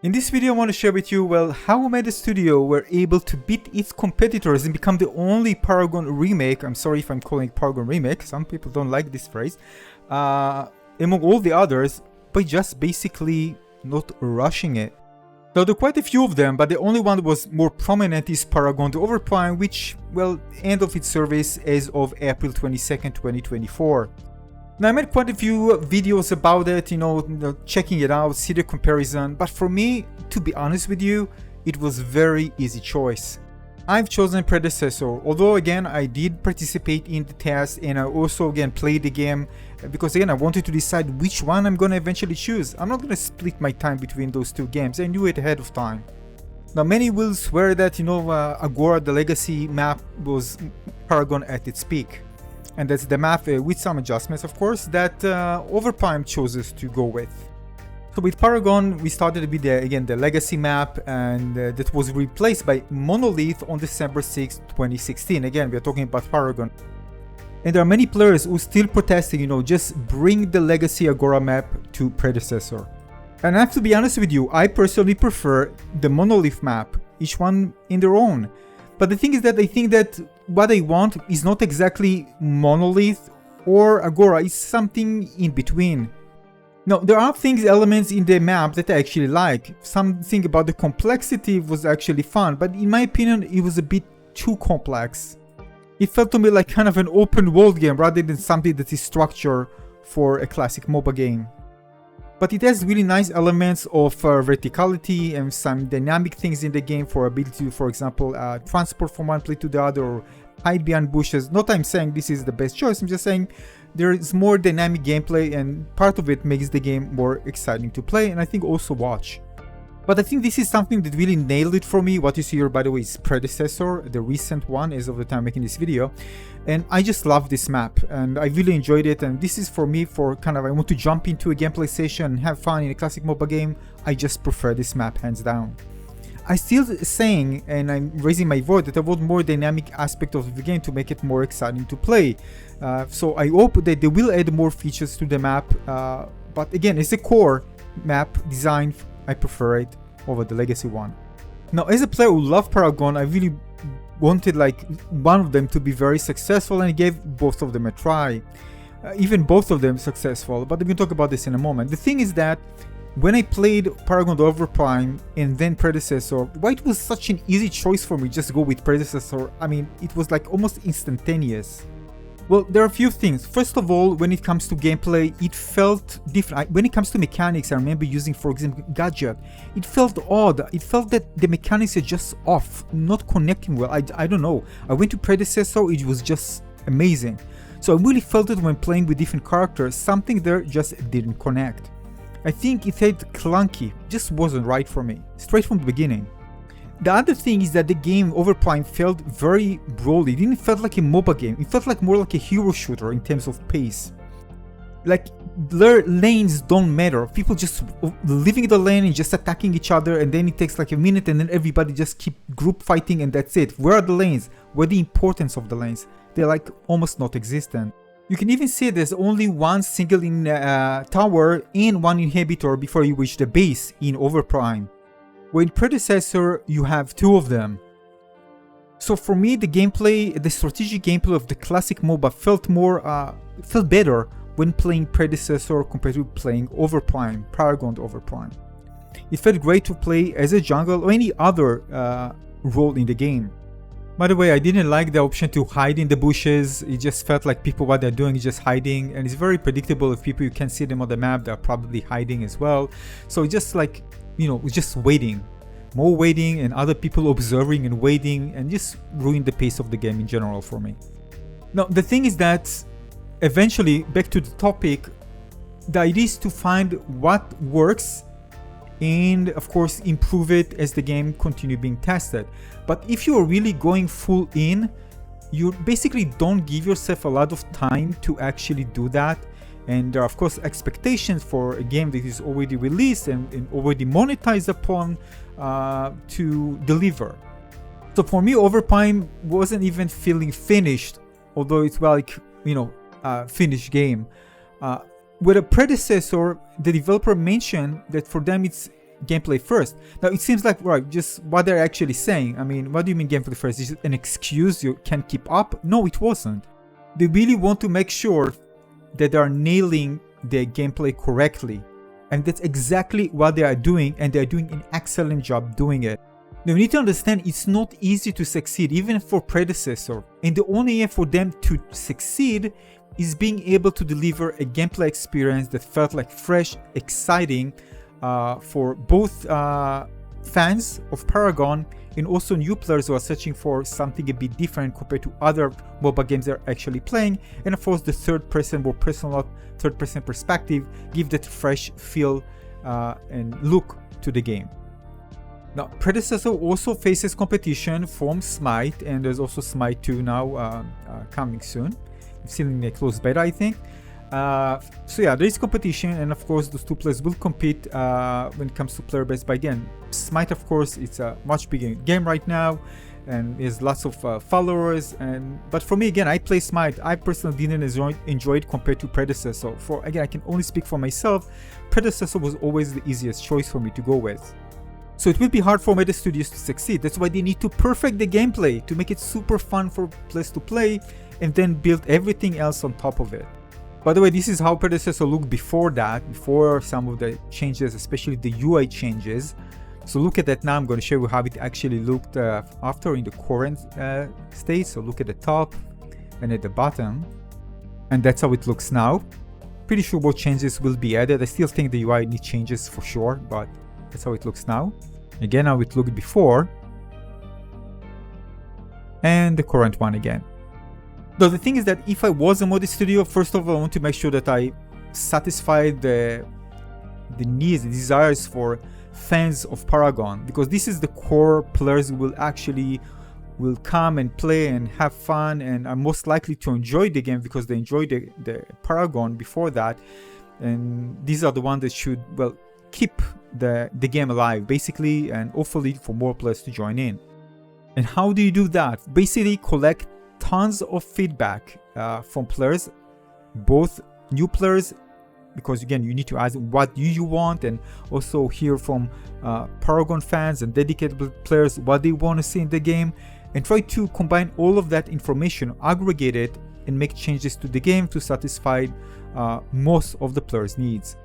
In this video I want to share with you, well, how Omeda Studio were able to beat its competitors and become the only Paragon remake, I'm sorry if I'm calling it Paragon remake, some people don't like this phrase, among all the others, by just basically not rushing it. Now there are quite a few of them, but the only one that was more prominent is Paragon the Overprime, which, well, end of its service as of April 22nd, 2024. Now I made quite a few videos about it, checking it out, see the comparison, but for me, to be honest with you, it was very easy choice. I've chosen Predecessor, although again I did participate in the test and I also again played the game because again I wanted to decide which one I'm gonna eventually choose. I'm not gonna split my time between those two games, I knew it ahead of time. Now many will swear that Agora, the legacy map, was Paragon at its peak. And that's the map with some adjustments, of course, that Overprime chooses to go with. So with Paragon, we started with the legacy map, and that was replaced by Monolith on December 6, 2016. Again, we are talking about Paragon. And there are many players who still protesting, just bring the legacy Agora map to Predecessor. And I have to be honest with you, I personally prefer the Monolith map, each one in their own. But the thing is that I think that what I want is not exactly Monolith or Agora, it's something in between. Now, there are elements in the map that I actually like. Something about the complexity was actually fun, but in my opinion, it was a bit too complex. It felt to me like kind of an open world game rather than something that is structured for a classic MOBA game. But it has really nice elements of verticality and some dynamic things in the game for ability to, for example, transport from one place to the other or hide behind bushes. Not that I'm saying this is the best choice, I'm just saying there is more dynamic gameplay and part of it makes the game more exciting to play and I think also watch. But I think this is something that really nailed it for me. What you see here, by the way, is Predecessor, the recent one as of the time making this video. And I just love this map and I really enjoyed it, and this is for me for kind of, I want to jump into a gameplay session and have fun in a classic MOBA game. I just prefer this map hands down. I still saying, and I'm raising my voice, that I want more dynamic aspect of the game to make it more exciting to play. So I hope that they will add more features to the map, but again, it's a core map design, I prefer it over the legacy one. Now, as a player who loved Paragon, I really wanted like one of them to be very successful and I gave both of them a try. Even both of them successful, but we can talk about this in a moment. The thing is that when I played Paragon Overprime and then Predecessor, why it was such an easy choice for me just go with Predecessor, I mean, it was like almost instantaneous. Well, there are a few things. First of all, when it comes to gameplay, it felt different. When it comes to mechanics, I remember using, for example, Gadget. It felt odd. It felt that the mechanics are just off, not connecting well. I don't know. I went to Predecessor, it was just amazing. So I really felt it when playing with different characters. Something there just didn't connect. I think it felt clunky, just wasn't right for me, straight from the beginning. The other thing is that the game Overprime felt very broad. It didn't feel like a MOBA game, it felt like more like a hero shooter in terms of pace. Like, their lanes don't matter, people just living the lane and just attacking each other, and then it takes like a minute and then everybody just keep group fighting and that's it. Where are the lanes? Where the importance of the lanes? They're like almost not existent. You can even see there's only one single tower and one inhibitor before you reach the base in Overprime. Where in Predecessor, you have two of them. So for me, the gameplay, the strategic gameplay of the classic MOBA felt better when playing Predecessor compared to playing Overprime, Paragon Overprime. It felt great to play as a jungle or any other role in the game. By the way, I didn't like the option to hide in the bushes. It just felt like people, what they're doing is just hiding, and it's very predictable. If people, you can see them on the map, they're probably hiding as well. So it's just like, just waiting, more waiting, and other people observing and waiting, and just ruin the pace of the game in general for me. Now, the thing is that eventually, back to the topic, the idea is to find what works and of course improve it as the game continue being tested. But if you are really going full in, you basically don't give yourself a lot of time to actually do that. And there are of course expectations for a game that is already released and already monetized upon to deliver. So for me, Overprime wasn't even feeling finished, although it's like, finished game. With a Predecessor, the developer mentioned that for them it's gameplay first. Now it seems like, right, just what they're actually saying. I mean, what do you mean gameplay first? Is it an excuse you can't keep up? No, it wasn't. They really want to make sure that they are nailing their gameplay correctly. And that's exactly what they are doing, and they're doing an excellent job doing it. Now you need to understand it's not easy to succeed, even for Predecessor. And the only way for them to succeed is being able to deliver a gameplay experience that felt like fresh, exciting for both fans of Paragon and also new players who are searching for something a bit different compared to other mobile games they're actually playing. And of course the more personal third-person perspective give that fresh feel and look to the game. Now, Predecessor also faces competition from Smite, and there's also Smite 2 now coming soon. It's still in a closed beta, I think. So yeah, there is competition, and of course those two players will compete when it comes to player base. But again, Smite, of course, it's a much bigger game right now, and there's lots of followers. But for me, again, I play Smite. I personally didn't enjoy it compared to Predecessor. Again, I can only speak for myself. Predecessor was always the easiest choice for me to go with. So it will be hard for Omeda Studios to succeed. That's why they need to perfect the gameplay to make it super fun for players to play, and then build everything else on top of it. By the way, this is how Predecessor looked before that, before some of the changes, especially the UI changes. So look at that now. I'm going to show you how it actually looked after in the current state. So look at the top and at the bottom, and that's how it looks now. Pretty sure what changes will be added. I still think the UI needs changes for sure, but that's how it looks now. Again, how it looked before, and the current one again. Though the thing is that if I was a Omeda Studio, first of all, I want to make sure that I satisfy the needs, the desires for fans of Paragon, because this is the core players who will come and play and have fun and are most likely to enjoy the game because they enjoyed the Paragon before that. And these are the ones that should, well, keep the game alive, basically, and hopefully for more players to join in. And how do you do that? Basically, collect tons of feedback from players, both new players, because again you need to ask what you want, and also hear from Paragon fans and dedicated players what they want to see in the game, and try to combine all of that information, aggregate it, and make changes to the game to satisfy most of the players' needs.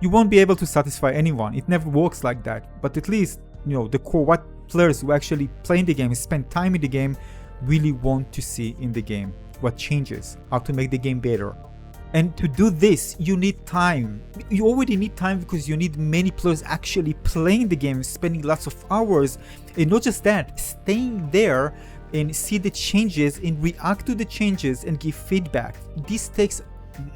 You won't be able to satisfy anyone, it never works like that, but at least, you know, the core, what players who actually play in the game, spend time in the game, really want to see in the game, what changes, how to make the game better. And to do this, you need time. You already need time because you need many players actually playing the game, spending lots of hours, and not just that, staying there and see the changes and react to the changes and give feedback. This takes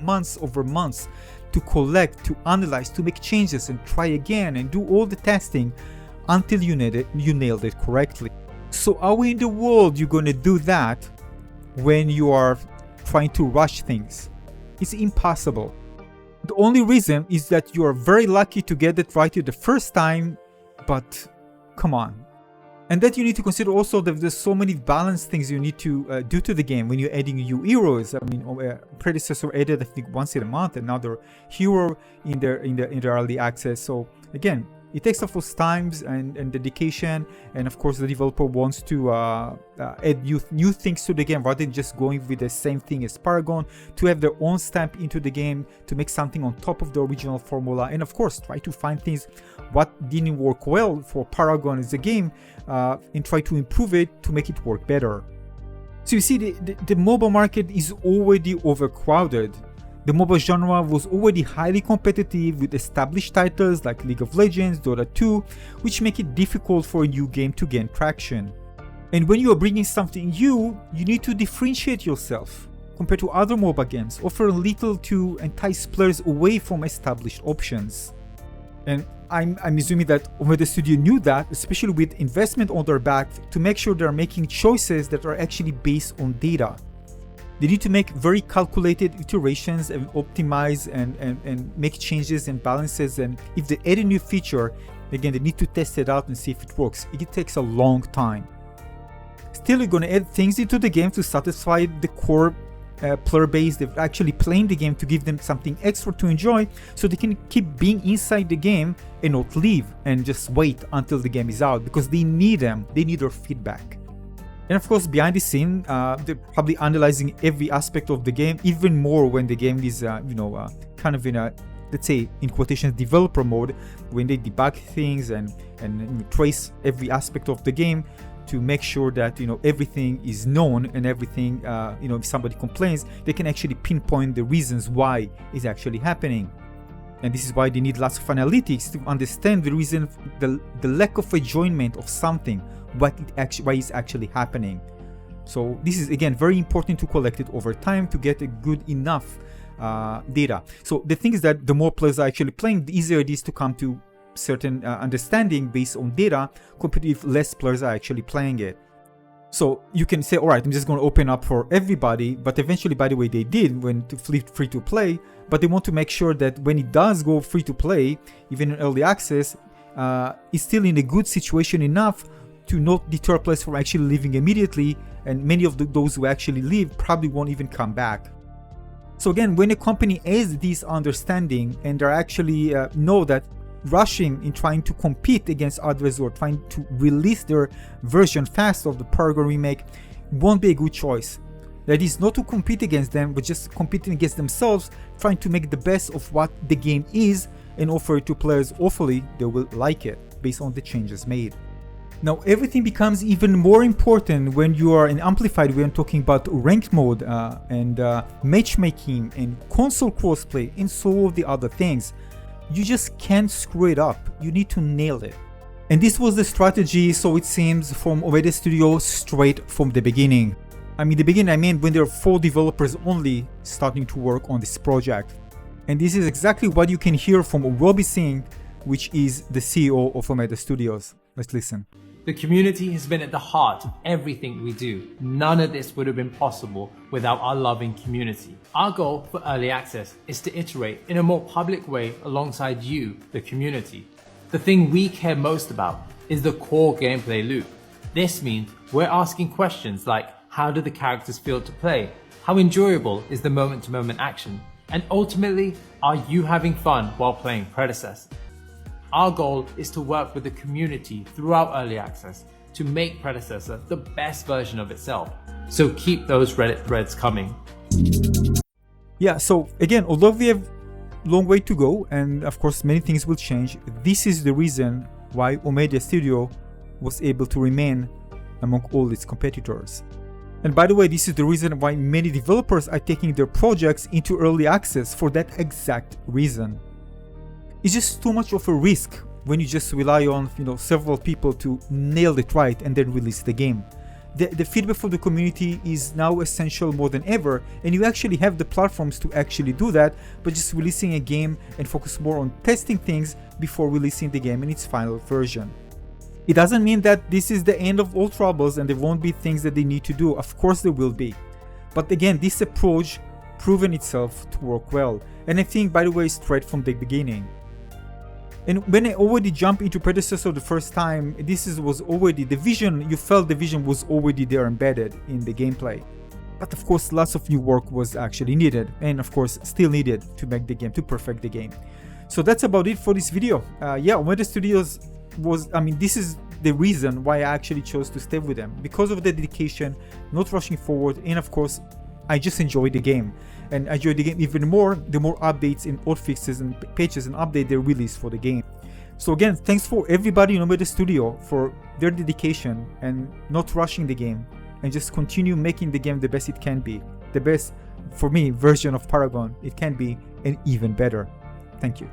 months over months to collect, to analyze, to make changes and try again and do all the testing until you nailed it correctly. So how in the world you gonna do that when you are trying to rush things? It's impossible. The only reason is that you are very lucky to get it right the first time, but come on. And that you need to consider also that there's so many balanced things you need to do to the game when you're adding new heroes. I mean, Predecessor added I think once in a month another hero in their early access. So again, it takes of course times and dedication, and of course the developer wants to add new things to the game rather than just going with the same thing as Paragon, to have their own stamp into the game, to make something on top of the original formula, and of course try to find things what didn't work well for Paragon as a game and try to improve it to make it work better. So you see, the mobile market is already overcrowded. The mobile genre was already highly competitive with established titles like League of Legends, Dota 2, which make it difficult for a new game to gain traction. And when you are bringing something new, you need to differentiate yourself compared to other mobile games, offer little to entice players away from established options. And I'm assuming that Omeda Studio knew that, especially with investment on their back, to make sure they're making choices that are actually based on data. They need to make very calculated iterations and optimize and make changes and balances. And if they add a new feature, again, they need to test it out and see if it works. It takes a long time. Still, you're going to add things into the game to satisfy the core player base, they're actually playing the game to give them something extra to enjoy, so they can keep being inside the game and not leave and just wait until the game is out, because they need them, they need their feedback. And of course, behind the scene, they're probably analyzing every aspect of the game, even more when the game is, kind of in a, let's say, in quotations, developer mode, when they debug things and trace every aspect of the game to make sure that, everything is known, and everything, if somebody complains, they can actually pinpoint the reasons why it's actually happening. And this is why they need lots of analytics to understand the reason, the lack of enjoyment of something, why it's actually happening. So this is, again, very important to collect it over time to get a good enough data. So the thing is that the more players are actually playing, the easier it is to come to certain understanding based on data, compared to if less players are actually playing it. So you can say, all right, I'm just going to open up for everybody, but eventually, by the way, they did when to flip free to play, but they want to make sure that when it does go free to play, even in early access, it's still in a good situation enough to not deter players from actually leaving immediately, and many of those who actually leave probably won't even come back. So again, when a company has this understanding and they actually know that rushing in trying to compete against others or trying to release their version fast of the Paragon remake won't be a good choice. That is, not to compete against them, but just competing against themselves, trying to make the best of what the game is and offer it to players. Hopefully they will like it based on the changes made. Now everything becomes even more important when you are in Amplified, when talking about ranked mode and matchmaking and console crossplay and so of the other things. You just can't screw it up, you need to nail it. And this was the strategy, so it seems, from Omeda Studios straight from the beginning. I mean when there are 4 developers only starting to work on this project. And this is exactly what you can hear from Robbie Singh, which is the CEO of Omeda Studios. Let's listen. The community has been at the heart of everything we do. None of this would have been possible without our loving community. Our goal for early access is to iterate in a more public way alongside you, the community. The thing we care most about is the core gameplay loop. This means we're asking questions like, how do the characters feel to play? How enjoyable is the moment-to-moment action? And ultimately, are you having fun while playing Predecessor? Our goal is to work with the community throughout early access to make Predecessor the best version of itself. So keep those Reddit threads coming. Yeah, so again, although we have a long way to go, and of course many things will change, this is the reason why Omeda Studio was able to remain among all its competitors. And by the way, this is the reason why many developers are taking their projects into early access, for that exact reason. It's just too much of a risk when you just rely on several people to nail it right and then release the game. The feedback from the community is now essential more than ever, and you actually have the platforms to actually do that, but just releasing a game and focus more on testing things before releasing the game in its final version. It doesn't mean that this is the end of all troubles and there won't be things that they need to do. Of course there will be. But again, this approach proven itself to work well, and I think, by the way, straight from the beginning. And when I already jumped into Predecessor the first time, was already the vision, you felt the vision was already there embedded in the gameplay. But of course, lots of new work was actually needed, and of course still needed to make the game, to perfect the game. So that's about it for this video. Omeda Studios this is the reason why I actually chose to stay with them, because of the dedication, not rushing forward, and of course, I just enjoyed the game. And I enjoyed the game even more the more updates and hotfixes and patches and updates they release for the game. So again, thanks for everybody in Omeda Studio for their dedication and not rushing the game, and just continue making the game the best it can be. The best, for me, version of Paragon it can be, and even better. Thank you.